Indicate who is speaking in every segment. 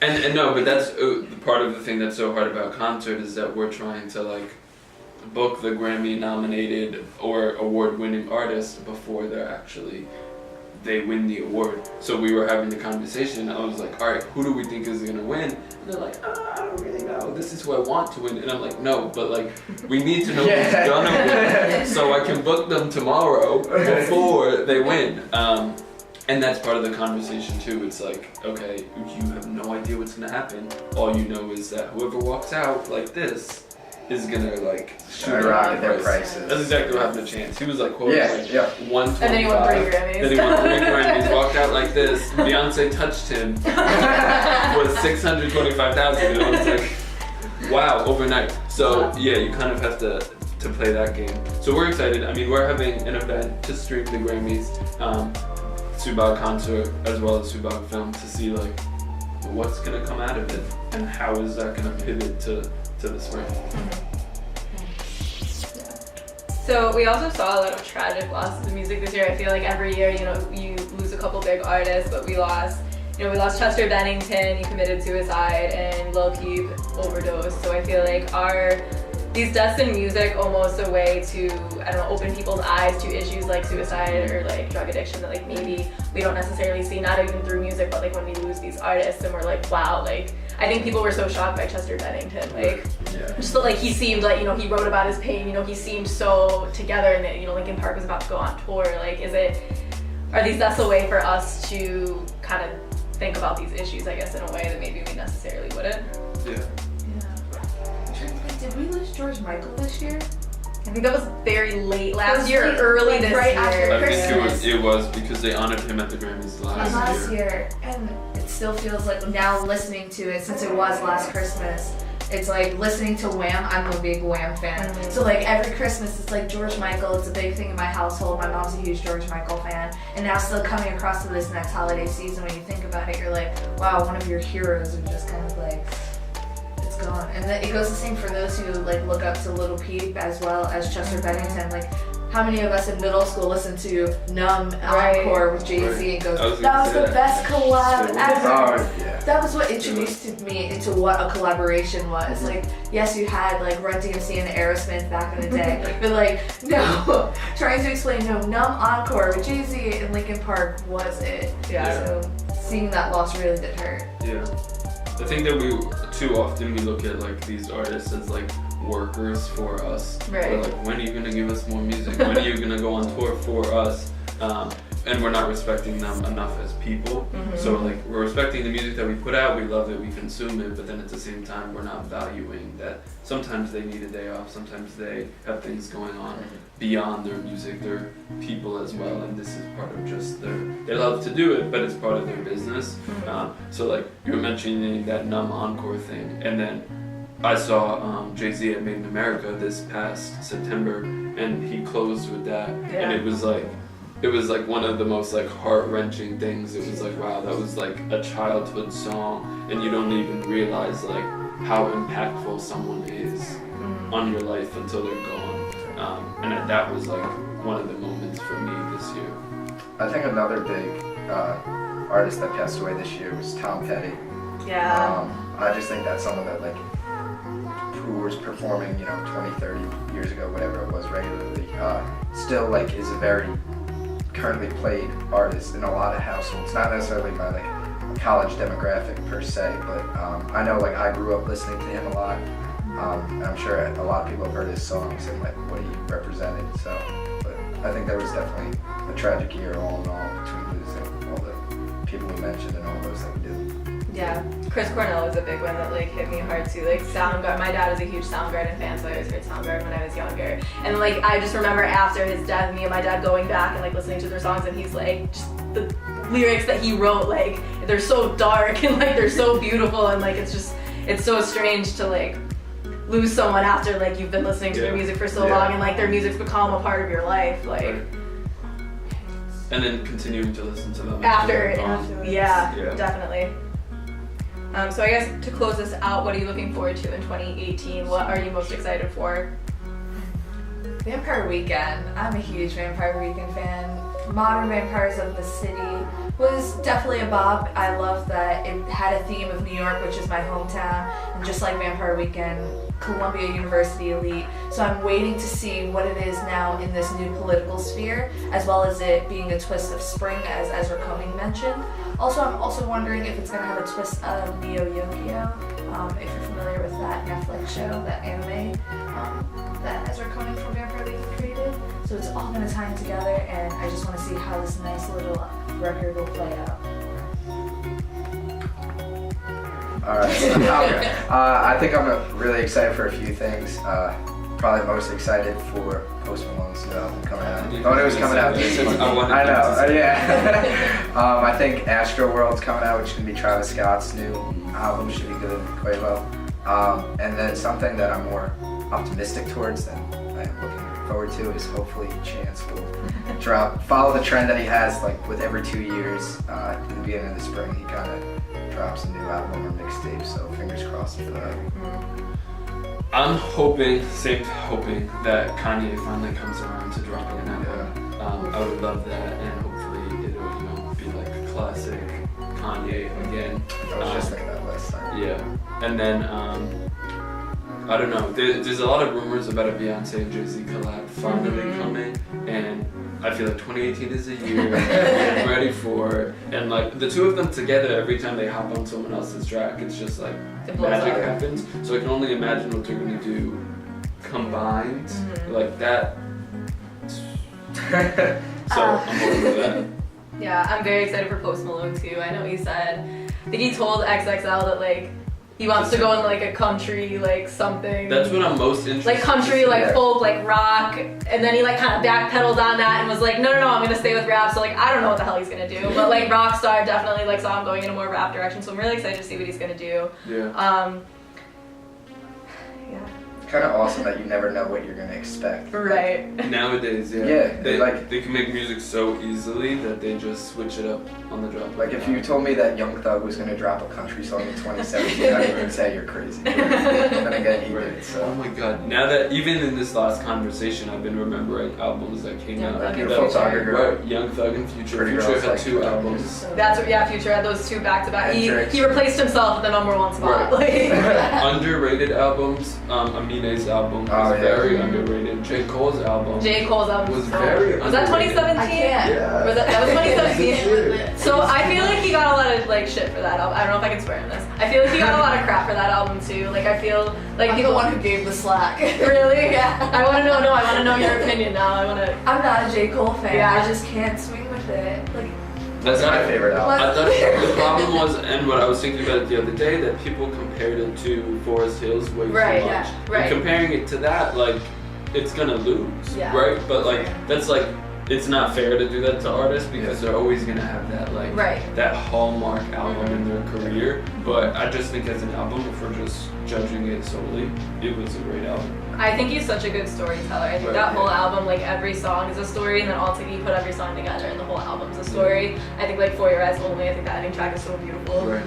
Speaker 1: And no, but that's part of the thing that's so hard about concert is that we're trying to like book the Grammy nominated or award winning artist before they win the award. So we were having the conversation. I was like, all right, who do we think is gonna win? And they're like, I don't really know. This is who I want to win. And I'm like, no, but like we need to know who's gonna win so I can book them tomorrow before they win. And that's part of the conversation too. It's like, okay, you have no idea what's gonna happen. All you know is that whoever walks out like this is gonna like
Speaker 2: skyrocket their prices.
Speaker 1: That's exactly what happened to Chance. He was like quoted like 125.
Speaker 3: And then he won 3 Grammys.
Speaker 1: Then he won 3 Grammys. Walked out like this. Beyonce touched him. Was $625,000. And I was like, wow, overnight. So yeah, you kind of have to play that game. So we're excited. I mean, we're having an event to stream the Grammys. Subag concert as well as Subag film to see like what's gonna come out of it and how is that gonna pivot to the spring.
Speaker 3: So we also saw a lot of tragic losses in music this year. I feel like every year, you lose a couple big artists, but we lost Chester Bennington, he committed suicide, and Lil Peep overdosed. So I feel like these deaths in music almost a way to, open people's eyes to issues like suicide or like drug addiction that like maybe we don't necessarily see, not even through music, but like when we lose these artists and we're like, wow, like I think people were so shocked by Chester Bennington, like just like he seemed like, he wrote about his pain, he seemed so together, and that, Linkin Park was about to go on tour. Like are these deaths a way for us to kind of think about these issues, I guess, in a way that maybe we necessarily wouldn't?
Speaker 1: Yeah.
Speaker 4: Did we lose George Michael this year?
Speaker 3: I think that was very late last year, early this
Speaker 4: right
Speaker 3: year.
Speaker 4: after
Speaker 1: I
Speaker 4: Christmas.
Speaker 1: think it was because they honored him at the Grammys last
Speaker 4: year. And it still feels like now listening to it, since it was last Christmas, it's like listening to Wham. I'm a big Wham fan. Mm-hmm. So like every Christmas it's like George Michael. It's a big thing in my household. My mom's a huge George Michael fan. And now still coming across to this next holiday season, when you think about it, you're like, wow, one of your heroes are just kind of like gone. And it goes the same for those who like look up to Lil Peep as well as Chester Bennington. Like, how many of us in middle school listened to Numb Encore with Jay-Z and goes, that was the best collab ever. That was what introduced me into what a collaboration was. Like, yes, you had like Run DMC and Aerosmith back in the day, but like, no, trying to explain, Numb Encore with Jay-Z and Linkin Park was it. So seeing that loss really did hurt.
Speaker 1: I think that too often we look at like these artists as like workers for us. We're like, when are you gonna give us more music? When are you gonna go on tour for us? And we're not respecting them enough as people. Mm-hmm. So like we're respecting the music that we put out, we love it, we consume it, but then at the same time we're not valuing that sometimes they need a day off, sometimes they have things going on beyond their music, they're people as well, and this is part of just they love to do it, but it's part of their business. So like you were mentioning that Numb Encore thing, and then I saw Jay-Z at Made in America this past September, and he closed with that, and it was like one of the most like heart-wrenching things. It was like, wow, that was like a childhood song, and you don't even realize like how impactful someone is on your life until they're gone. And that was like one of the moments for me this year.
Speaker 2: I think another big artist that passed away this year was Tom Petty. I just think that's someone that like who was performing 20, 30 years ago, whatever it was, regularly, still like is a very currently played artist in a lot of households, not necessarily by like a college demographic per se, but I know like I grew up listening to him a lot, and I'm sure a lot of people have heard his songs and like what he represented. So, but I think there was definitely a tragic year all in all between losing all the people we mentioned and all those that we did.
Speaker 3: Yeah, Chris Cornell was a big one that like hit me hard too. Like Soundgarden, my dad was a huge Soundgarden fan, so I always heard Soundgarden when I was younger. And like I just remember after his death, me and my dad going back and like listening to their songs, and he's like, just the lyrics that he wrote, like they're so dark and like they're so beautiful, and like it's so strange to like lose someone after like you've been listening to their music for so long, and like their music's become a part of your life, like.
Speaker 1: And then continuing to listen to them
Speaker 3: afterwards. Definitely. So I guess to close this out, what are you looking forward to in 2018? What are you most excited for?
Speaker 4: Vampire Weekend. I'm a huge Vampire Weekend fan. Modern Vampires of the City was definitely a bop. I love that it had a theme of New York, which is my hometown, and just like Vampire Weekend, Columbia University elite. So I'm waiting to see what it is now in this new political sphere, as well as it being a twist of spring, as Ezra Cumming mentioned. Also, I'm also wondering if it's going to have a twist of Neo Yokio, if you're familiar with that Netflix show, that anime that Ezra Cumming from Vampire Weekend created. So it's all going to tie in together, and I just want to see how this nice little record will play out.
Speaker 2: Alright, I think I'm really excited for a few things. Probably most excited for Post Malone's new album coming out. Oh, it was coming out this week. I know, yeah. I think Astro World's coming out, which is going to be Travis Scott's new album. Should be good, Quavo. And then something that I'm more optimistic towards than I'm looking forward to is hopefully Chance will follow the trend that he has, like with every 2 years. In the beginning of the spring, he kind of drops a new album or mixtape, so fingers crossed for that.
Speaker 1: I'm hoping that Kanye finally comes around to dropping an album. I would love that, and hopefully it'll be like a classic Kanye again.
Speaker 2: I was just thinking that last time.
Speaker 1: Yeah, and then I don't know. There's a lot of rumors about a Beyonce and Jay-Z collab finally coming, and I feel like 2018 is a year I'm ready for it. And like the two of them together, every time they hop on someone else's track, it's just like magic happens. So I can only imagine what they're gonna do combined like that. So I'm hoping for that.
Speaker 3: Yeah, I'm very excited for Post Malone too. I know he said, I think he told XXL that like he wants to go in like a country, like something.
Speaker 1: That's what I'm most interested in.
Speaker 3: Like country, like folk, like rock. And then he like kind of backpedaled on that and was like, no, I'm gonna stay with rap. So like, I don't know what the hell he's gonna do. But like rock star, definitely like saw him going in a more rap direction. So I'm really excited to see what he's gonna do.
Speaker 1: Yeah.
Speaker 2: Kind of awesome that you never know what you're gonna expect.
Speaker 3: Right.
Speaker 1: Nowadays,
Speaker 2: Yeah,
Speaker 1: they can make music so easily that they just switch it up on the drop.
Speaker 2: Like if you told me that Young Thug was gonna drop a country song in 2017, I'd even say you're crazy. Then again, he did. So.
Speaker 1: Oh my god! Now that even in this last conversation, I've been remembering albums that came out.
Speaker 2: Like Beautiful Tiger Girl.
Speaker 1: Right, Young Thug and Future.
Speaker 2: Pretty
Speaker 1: Future
Speaker 2: Girls,
Speaker 1: had
Speaker 2: like,
Speaker 1: 2 albums.
Speaker 3: That's what, yeah, Future had those 2 back to back. He replaced himself at the #1 spot.
Speaker 1: Right. Underrated albums. Amine's album was very underrated. J. Cole's album.
Speaker 3: Was
Speaker 1: very
Speaker 3: Was that 2017?
Speaker 4: I can't.
Speaker 2: Yeah.
Speaker 3: That was 2017. So I feel like he got a lot of like shit for that album. I don't know if I can swear on this. I feel like he got a lot of crap for that album too. Like I feel like
Speaker 4: I'm the one who gave the slack.
Speaker 3: Really? Yeah. I want to know. No, I want to know your opinion now.
Speaker 4: I'm not a J. Cole fan.
Speaker 3: Yeah.
Speaker 4: I just can't swing with it. Like.
Speaker 2: That's my favorite album.
Speaker 1: I thought the problem was, and what I was thinking about it the other day, that people compared it to Forest Hills way too much.
Speaker 3: Yeah, right.
Speaker 1: And comparing it to that, like, it's gonna lose,
Speaker 3: yeah.
Speaker 1: right? But like, that's like, it's not fair to do that to artists because they're always gonna have that like that hallmark album in their career. But I just think as an album, if we're just judging it solely, it was a great album.
Speaker 3: I think he's such a good storyteller. I think that whole album, like every song is a story, and then all together you put every song together, and the whole album's a story. I think like For Your Eyes Only, I think that ending track is so beautiful.
Speaker 1: Right.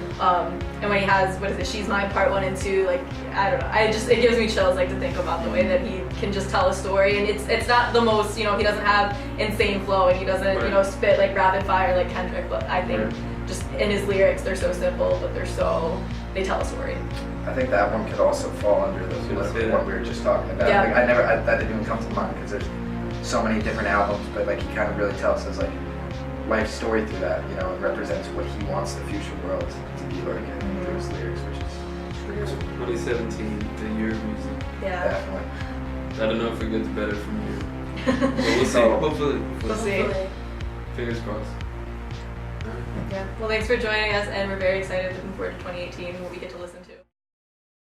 Speaker 3: And when he has She's Mine Part 1 and 2, like I don't know, it gives me chills like to think about the way that he can just tell a story, and it's not the most he doesn't have insane flow, and he doesn't spit like rapid fire like Kendrick, but I think just in his lyrics they're so simple, but they tell a story.
Speaker 2: I think that one could also fall under the political one we were just talking about.
Speaker 3: Yeah.
Speaker 2: Like that didn't even come to mind because there's so many different albums, but like he kind of really tells his like life story through that, and represents what he wants the future world to be like through his lyrics, which is true.
Speaker 1: 2017, the year of music.
Speaker 3: Yeah.
Speaker 2: Definitely.
Speaker 1: I don't know if it gets better from here. But we'll see. Hopefully.
Speaker 3: We'll see.
Speaker 1: Fingers crossed.
Speaker 3: Yeah. Well, thanks for joining us, and we're very excited, looking forward to 2018, what we get to listen to.